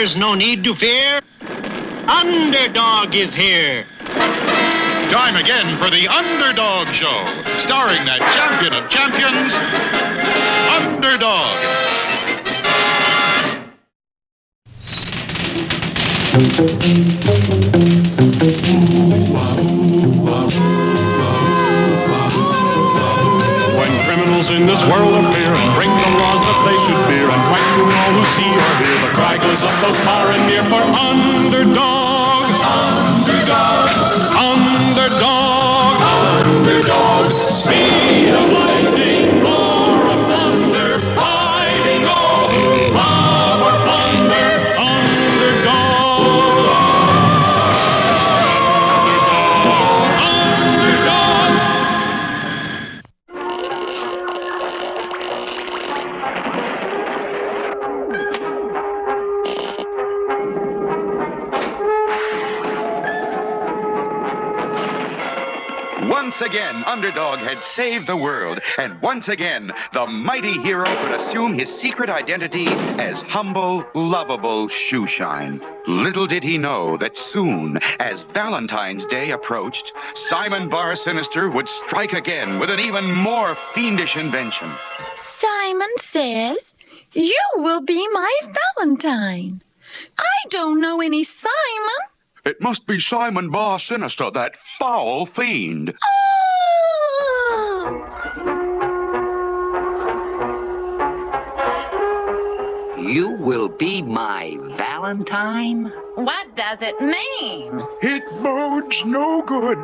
is no need to fear. Underdog is here. Time again for the Underdog Show, starring that champion of champions, Underdog. When criminals in this world appear and break the laws that they should fear and frighten all who see or hear, the cry goes up both far and near for Underdog. Underdog. Underdog. Underdog. Speed of lightning, roar of thunder, fighting all who love or plunder. Underdog. Underdog. Once again, Underdog had saved the world, and once again, the mighty hero could assume his secret identity as humble, lovable Shoeshine. Little did he know that soon, as Valentine's Day approached, Simon Bar Sinister would strike again with an even more fiendish invention. Simon says, "You will be my Valentine." I don't know any Simon. It must be Simon Bar Sinister, that foul fiend. Oh! You will be my Valentine? What does it mean? It bodes no good.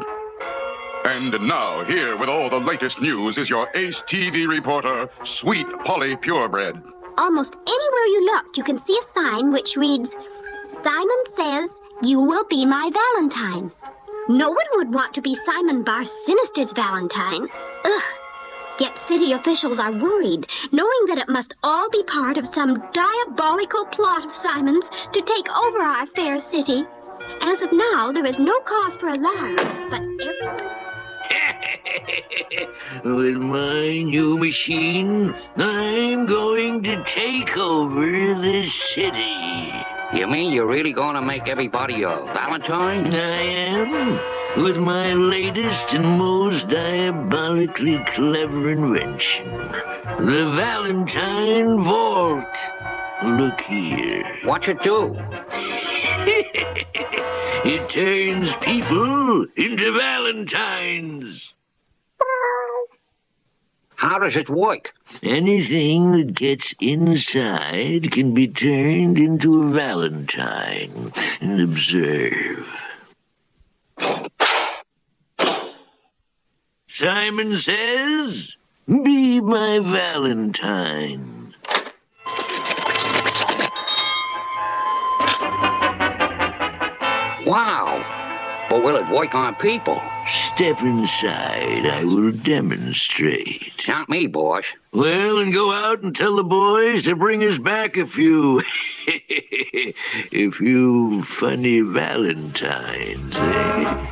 And now, here with all the latest news is your Ace TV reporter, Sweet Polly Purebred. Almost anywhere you look, you can see a sign which reads, "Simon says you will be my Valentine." No one would want to be Simon Bar Sinister's Valentine. Ugh. Yet city officials are worried, knowing that it must all be part of some diabolical plot of Simon's to take over our fair city. As of now, there is no cause for alarm, but With my new machine, I'm going to take over the city. You mean you're really gonna make everybody a Valentine? I am, with my latest and most diabolically clever invention, the Valentine Vault. Look here. What's it do? It turns people into Valentines. How does it work? Anything that gets inside can be turned into a Valentine. And observe. Simon says, "Be my Valentine." Wow! But will it work on people? Step inside. I will demonstrate. Not me, boss. Well, and go out and tell the boys to bring us back a few funny Valentines, eh?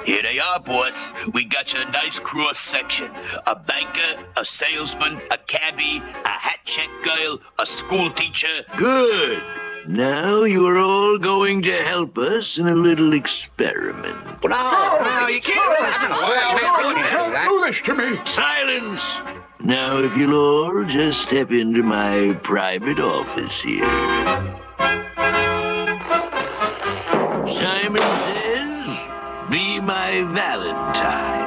Here they are, boss. We got you a nice cross-section. A banker, a salesman, a cabbie, a hat-check girl, a school teacher. Good. Now you are all going to help us in a little experiment. No, you can't. Don't do this to me. Silence! Now, if you'll all just step into my private office here. Simon says, "Be my Valentine."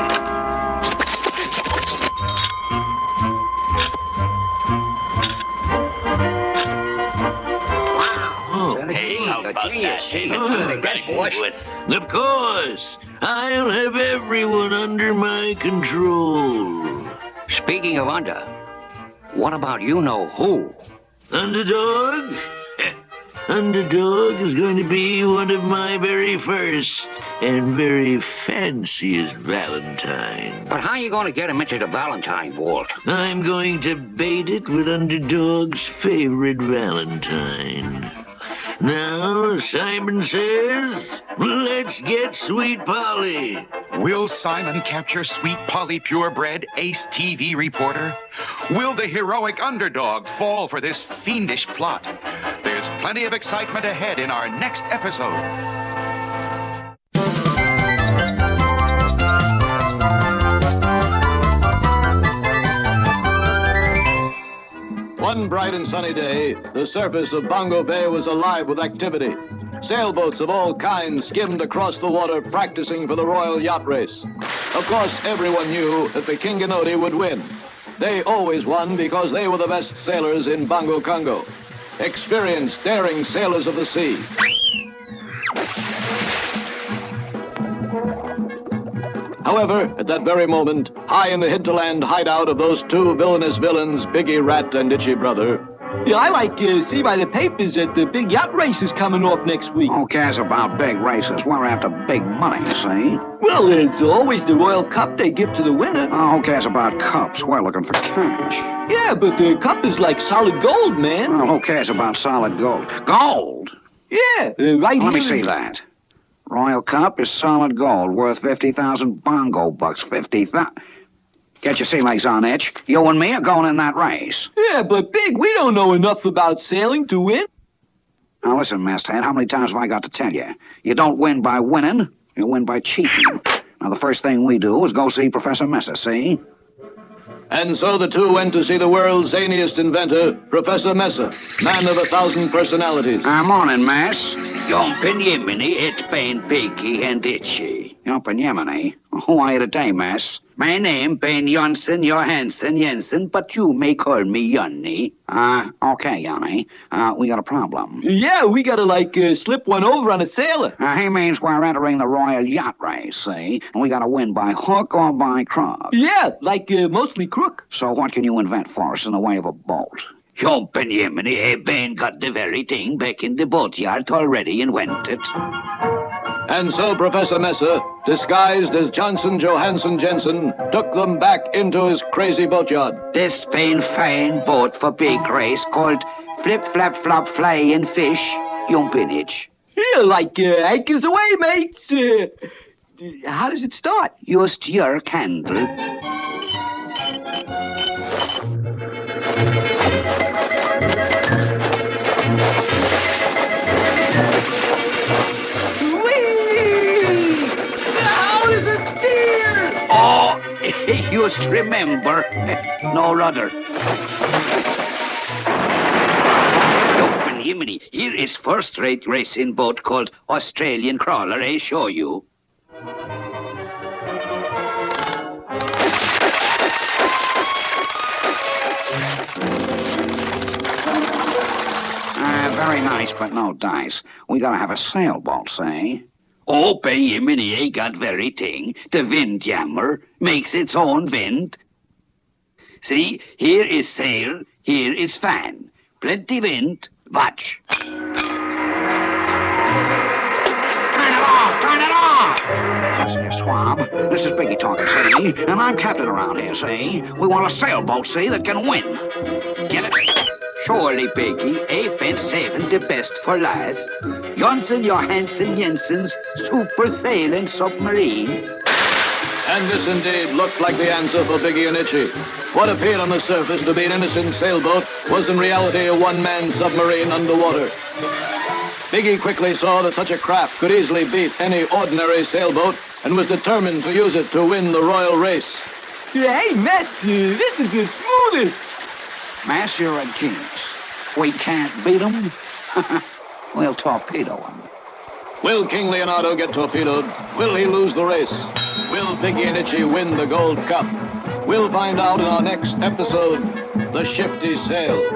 Of course. I'll have everyone under my control. Speaking of under, what about you-know-who? Underdog? Underdog is going to be one of my very first and very fanciest Valentines. But how are you going to get him into the Valentine Vault? I'm going to bait it with Underdog's favorite Valentine. Now, Simon says, let's get Sweet Polly. Will Simon capture Sweet Polly Purebred, Ace TV reporter? Will the heroic Underdog fall for this fiendish plot? There's Plenty of excitement ahead in our next episode. One bright and sunny day, the surface of Bongo Bay was alive with activity. Sailboats of all kinds skimmed across the water, practicing for the Royal Yacht Race. Of course, everyone knew that the Kinganoti would win. They always won because they were the best sailors in Bongo Congo. Experienced, daring sailors of the sea. However, at that very moment, high in the hinterland hideout of those two villainous villains, Biggie Rat and Itchy Brother. Yeah, I see by the papers that the big yacht race is coming off next week. Who cares about big races? We're after big money, see? Well, it's always the Royal Cup they give to the winner. Oh, who cares about cups? We're looking for cash. Yeah, but the cup is like solid gold, man. Well, who cares about solid gold? Gold? Yeah, right here. Let me see that. Royal Cup is solid gold, worth 50,000 bongo bucks. 50,000. Get your sea legs on, Itch. You and me are going in that race. Yeah, but Big, we don't know enough about sailing to win. Now listen, masthead, how many times have I got to tell you? You don't win by winning, you win by cheating. Now the first thing we do is go see Professor Messer, see? And so the two went to see the world's zaniest inventor, Professor Messer, man of 1,000 personalities. Morning, Mass. Jumpin' Yemeni, it's Ben Piggy and Itchy. Jumpin' Yemeni? Who are you today, Mass? My name Ben Johnson Johansson Jensen, but you may call me Yonny. Okay, Yanni. We got a problem. Yeah, we gotta, slip one over on a sailor. He means we're entering the Royal Yacht Race, see? And we gotta win by hook or by crook. Yeah, mostly crook. So what can you invent for us in the way of a boat? Jumpin' Yemeni, Ben got the very thing back in the boatyard already invented. And so Professor Messer, disguised as Johnson Johansson Jensen, took them back into his crazy boatyard. This fine boat for big race called Flip Flap Flop Flying Fish, Jumpinage. Yeah, anchors away, mates. How does it start? Just your candle. Oh, just remember, no rudder. Open Yemeni, here is first-rate racing boat called Australian Crawler, I show you. Very nice, but no dice. We gotta have a sailboat, see? Oh, Yemeni, I got very thing. The windjammer makes its own wind. See, here is sail, here is fan. Plenty wind, watch. Turn it off! Turn it off! Listen, you swab. This is Biggie talking, see? And I'm captain around here, see? We want a sailboat, see, that can win. Get it? Surely, Biggie, I've been saving the best for last. Johnson Johansson Jensen's super sailing submarine. And this indeed looked like the answer for Biggie and Itchy. What appeared on the surface to be an innocent sailboat was in reality a one-man submarine underwater. Biggie quickly saw that such a craft could easily beat any ordinary sailboat and was determined to use it to win the royal race. Hey, Mess, this is the smoothest. Mass, you're a genius. We can't beat them. We'll torpedo them. Will King Leonardo get torpedoed? Will he lose the race? Will Biggie and Itchy win the Gold Cup? We'll find out in our next episode, The Shifty Sail.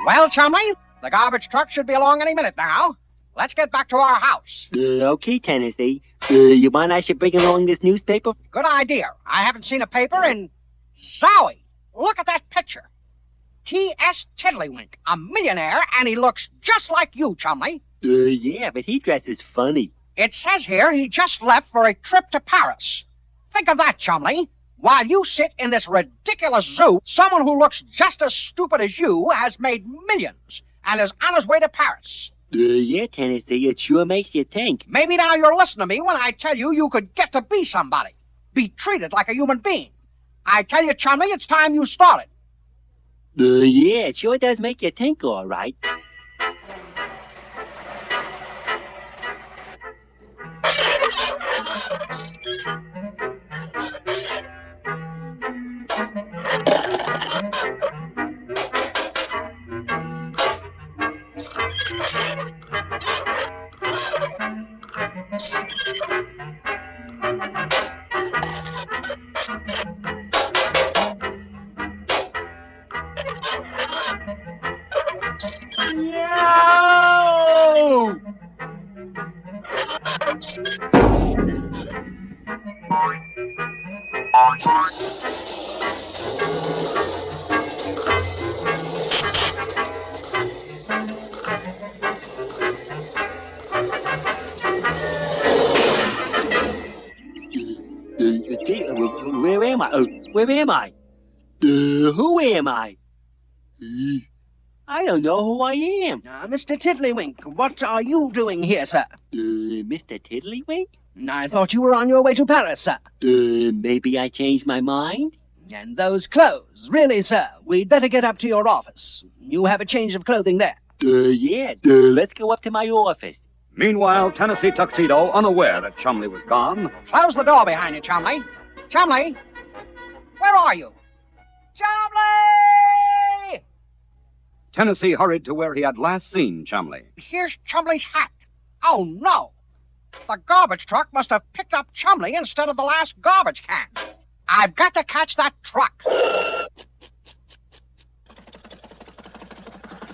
Well, chummy, the garbage truck should be along any minute now. Let's get back to our house. Okay, Tennessee. You mind I should bring along this newspaper? Good idea. I haven't seen a paper in... Zowie, look at that picture. T.S. Tiddlywink, a millionaire, and he looks just like you, chummy. Yeah, but he dresses funny. It says here he just left for a trip to Paris. Think of that, chummy. While you sit in this ridiculous zoo, someone who looks just as stupid as you has made millions and is on his way to Paris. Yeah, Tennessee, it sure makes you think. Maybe now you'll listen to me when I tell you you could get to be somebody. Be treated like a human being. I tell you, Chumley, it's time you started. Yeah, it sure does make you think, all right. No! Where am I? Where am I? Who am I? I don't know who I am. Mr. Tiddlywink, what are you doing here, sir? Mr. Tiddlywink? I thought you were on your way to Paris, sir. Maybe I changed my mind? And those clothes. Really, sir, we'd better get up to your office. You have a change of clothing there. Yeah. Let's go up to my office. Meanwhile, Tennessee Tuxedo, unaware that Chumley was gone. Close the door behind you, Chumley. Chumley, where are you? Chumley! Tennessee hurried to where he had last seen Chumley. Here's Chumley's hat. Oh, no. The garbage truck must have picked up Chumley instead of the last garbage can. I've got to catch that truck.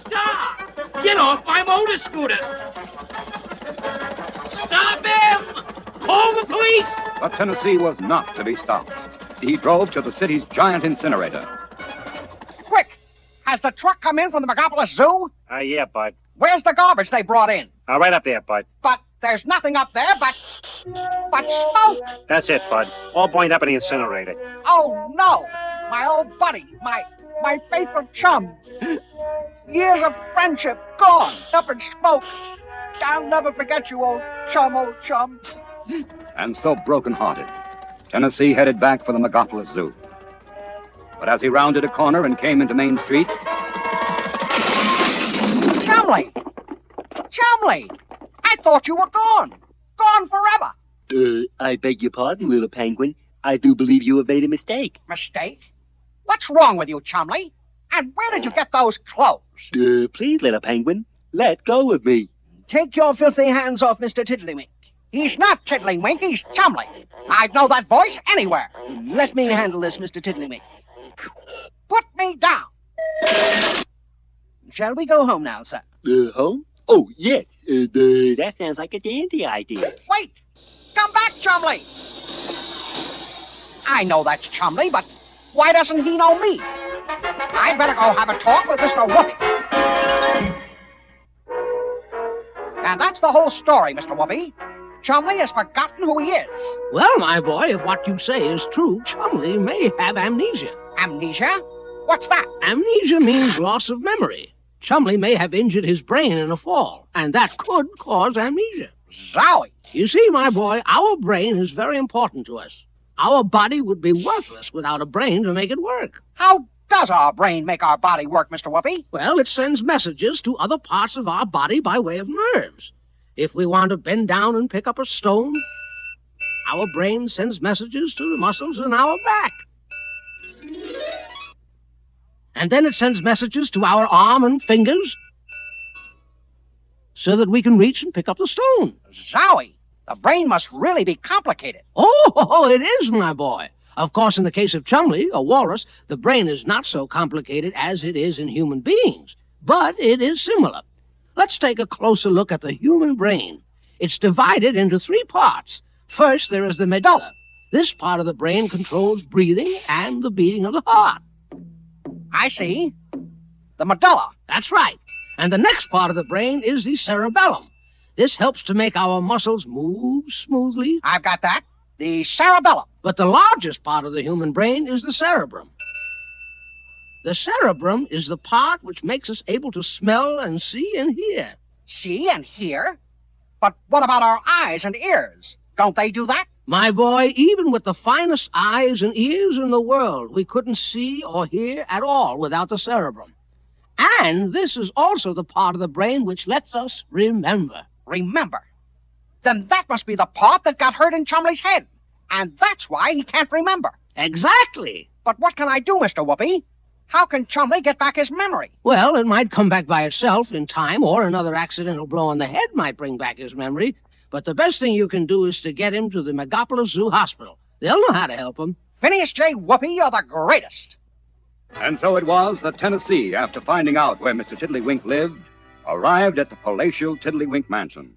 Stop! Get off my motor scooter! Stop him! Call the police! But Tennessee was not to be stopped. He drove to the city's giant incinerator. Quick! Has the truck come in from the Megapolis Zoo? Yeah, Bud. Where's the garbage they brought in? Right up there, Bud. But there's nothing up there but smoke. That's it, Bud. All burned up in the incinerator. Oh, no. My old buddy. My faithful chum. Years of friendship gone up in smoke. I'll never forget you, old chum. And so broken-hearted, Tennessee headed back for the Megapolis Zoo. But as he rounded a corner and came into Main Street... Chumley! I thought you were gone. Gone forever. I beg your pardon, little penguin. I do believe you have made a mistake. Mistake? What's wrong with you, Chumley? And where did you get those clothes? Please, little penguin, let go of me. Take your filthy hands off Mr. Tiddlywink. He's not Tiddlywink, he's Chumley. I'd know that voice anywhere. Let me handle this, Mr. Tiddlywink. Put me down. Shall we go home now, sir? Home? Oh, yes. That sounds like a dandy idea. Wait! Come back, Chumley! I know that's Chumley, but why doesn't he know me? I'd better go have a talk with Mr. Whoopi. And that's the whole story, Mr. Whoopi. Chumley has forgotten who he is. Well, my boy, if what you say is true, Chumley may have amnesia. Amnesia? What's that? Amnesia means loss of memory. Chumley may have injured his brain in a fall, and that could cause amnesia. Zowie! You see, my boy, our brain is very important to us. Our body would be worthless without a brain to make it work. How does our brain make our body work, Mr. Whoopi? Well, it sends messages to other parts of our body by way of nerves. If we want to bend down and pick up a stone, our brain sends messages to the muscles in our back. And then it sends messages to our arm and fingers so that we can reach and pick up the stone. Zowie! The brain must really be complicated. Oh, it is, my boy. Of course, in the case of Chumley, a walrus, the brain is not so complicated as it is in human beings, but it is similar. Let's take a closer look at the human brain. It's divided into three parts. First, there is the medulla. This part of the brain controls breathing and the beating of the heart. I see. The medulla. That's right. And the next part of the brain is the cerebellum. This helps to make our muscles move smoothly. I've got that. The cerebellum. But the largest part of the human brain is the cerebrum. The cerebrum is the part which makes us able to smell and see and hear. see and hear. But what about our eyes and ears? Don't they do that? My boy, even with the finest eyes and ears in the world, we couldn't see or hear at all without the cerebrum. And this is also the part of the brain which lets us remember. Remember? Then that must be the part that got hurt in Chumley's head. And that's why he can't remember. Exactly. But what can I do, Mr. Whoopi? How can Chumley get back his memory? Well, it might come back by itself in time, or another accidental blow on the head might bring back his memory. But the best thing you can do is to get him to the Megapolis Zoo Hospital. They'll know how to help him. Phineas J. Whoopi, you're the greatest. And so it was that Tennessee, after finding out where Mr. Tiddlywink lived, arrived at the palatial Tiddlywink mansion.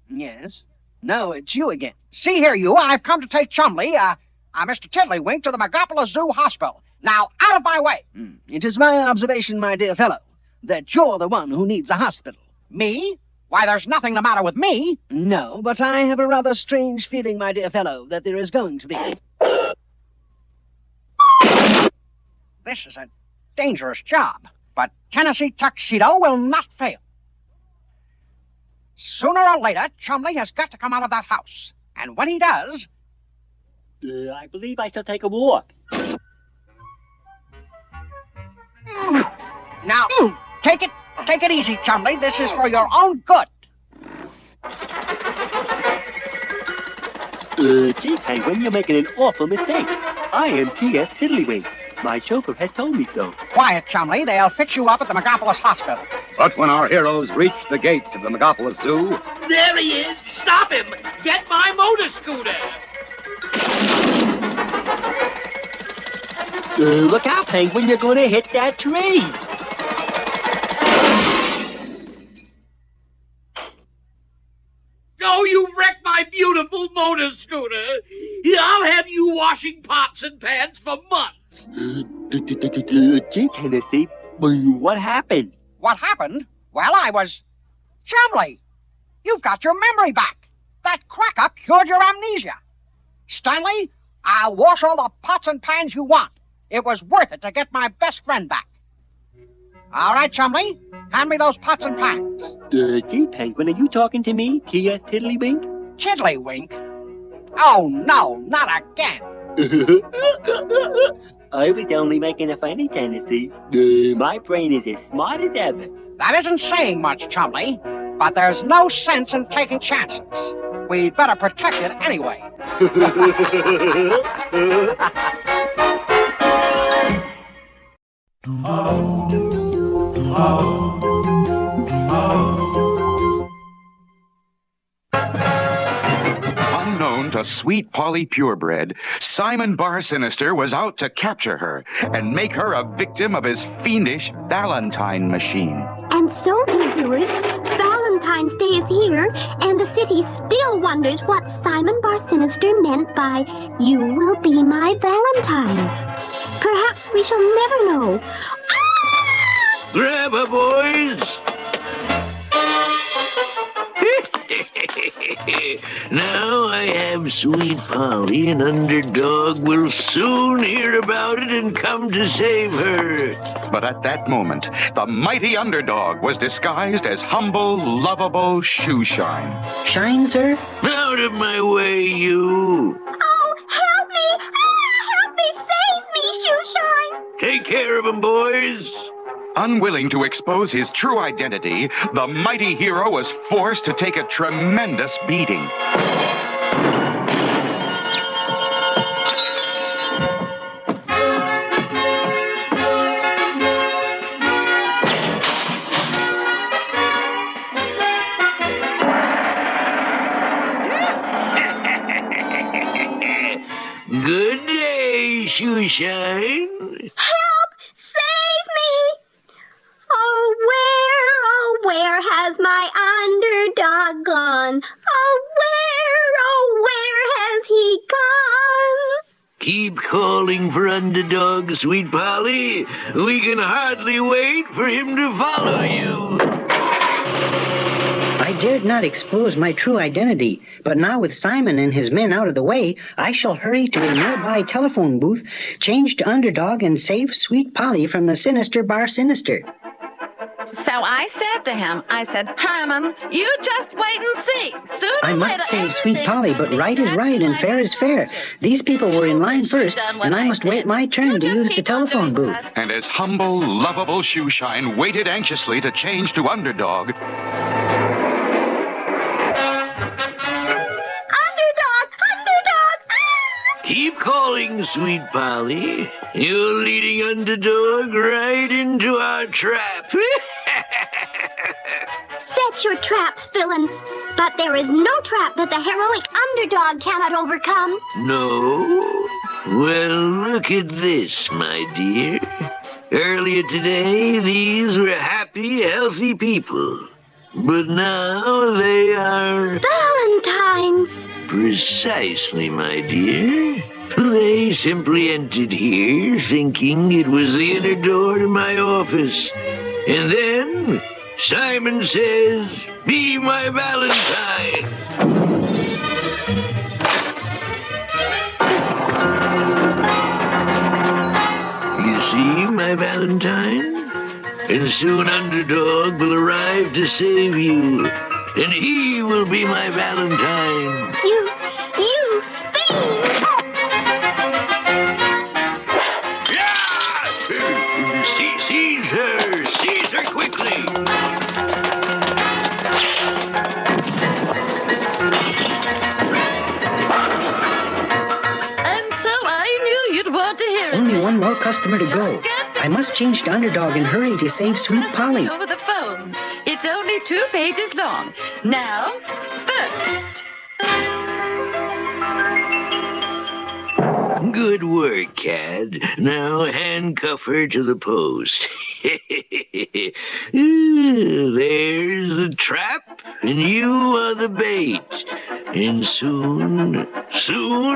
Yes? No, it's you again. See here, you. I've come to take Chumley, Mr. Tiddlywink, to the Megapolis Zoo Hospital. Now, out of my way. It is my observation, my dear fellow, that you're the one who needs a hospital. Me? Why, there's nothing the matter with me. No, but I have a rather strange feeling, my dear fellow, that there is going to be. This is a dangerous job, but Tennessee Tuxedo will not fail. Sooner or later, Chumley has got to come out of that house. And when he does... I believe I shall take a walk. Now, take it easy, Chumley. This is for your own good. Gee, Penguin, you're making an awful mistake. I am T.S. Tiddlywink. My chauffeur has told me so. Quiet, Chumley. They'll fix you up at the Megapolis Hospital. But when our heroes reached the gates of the Megapolis Zoo... There he is! Stop him! Get my motor scooter! Look out, Penguin, you're going to hit that tree. Oh, you wrecked my beautiful motor scooter! I'll have you washing pots and pans for months! Gee, Tennessee, what happened? What happened? Well, Chumley, you've got your memory back. That crack-up cured your amnesia. Stanley, I'll wash all the pots and pans you want. It was worth it to get my best friend back. All right, Chumley, hand me those pots and pans. Gee, Penguin, are you talking to me, T.S. Tiddlywink? Tiddlywink? Oh, no, not again. I was only making a funny, Tennessee. My brain is as smart as ever. That isn't saying much, Chumley, but there's no sense in taking chances. We'd better protect it anyway. Unknown to Sweet Polly Purebred, Simon Bar Sinister was out to capture her and make her a victim of his fiendish Valentine machine. And so, dear viewers, Valentine's Day is here, and the city still wonders what Simon Bar Sinister meant by, "You will be my Valentine." Perhaps we shall never know. Grab her, boys! Now I have Sweet Polly, and Underdog will soon hear about it and come to save her. But at that moment, the mighty Underdog was disguised as humble, lovable Shoeshine. Shine, sir? Out of my way, you! Oh, help me! Help me! Save me, Shoeshine! Take care of him, boys! Unwilling to expose his true identity, the mighty hero was forced to take a tremendous beating. Good day, Shoeshine. Help! Save me! Oh, where has my Underdog gone? Oh, where has he gone? Keep calling for Underdog, Sweet Polly. We can hardly wait for him to follow you. I dared not expose my true identity, but now with Simon and his men out of the way, I shall hurry to a nearby telephone booth, change to Underdog, and save Sweet Polly from the sinister Bar Sinister. So I said to him, I said, Herman, you just wait and see. Sooner I or must later, save Sweet everything's Polly, gonna but be right is right and fair is fair. These people were in line first, and I must wait my turn to use the telephone booth. And as humble, lovable Shoeshine waited anxiously to change to Underdog, Keep calling, Sweet Polly. You're leading Underdog right into our trap. Set your traps, villain. But there is no trap that the heroic Underdog cannot overcome. No? Well, look at this, my dear. Earlier today, these were happy, healthy people. But now they are... Valentines. Precisely, my dear. They simply entered here thinking it was the inner door to my office. And then Simon says, "Be my Valentine." You see, my Valentine? And soon Underdog will arrive to save you. And he will be my Valentine. You fiend! Seize her quickly. And so I knew you'd want to hear it. Only one more customer to go. I must change to Underdog and hurry to save Sweet Polly. Over the phone. It's only 2 pages long. Now, first. Good work, Cad. Now handcuff her to the post. There's the trap, and you are the bait. And soon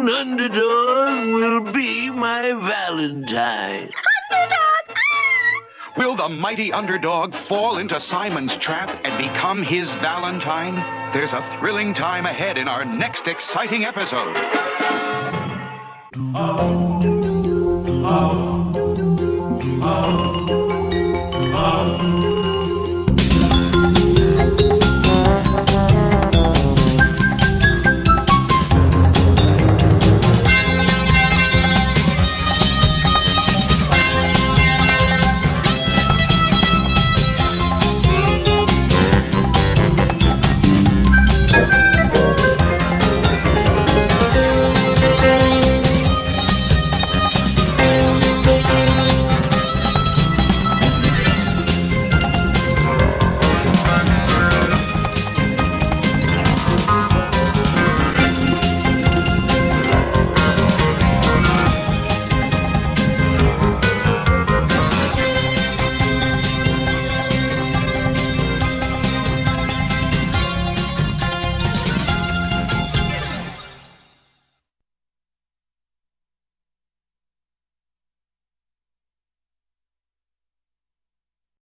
Underdog will be my Valentine. will the mighty Underdog fall into Simon's trap and become his Valentine? There's a thrilling time ahead in our next exciting episode.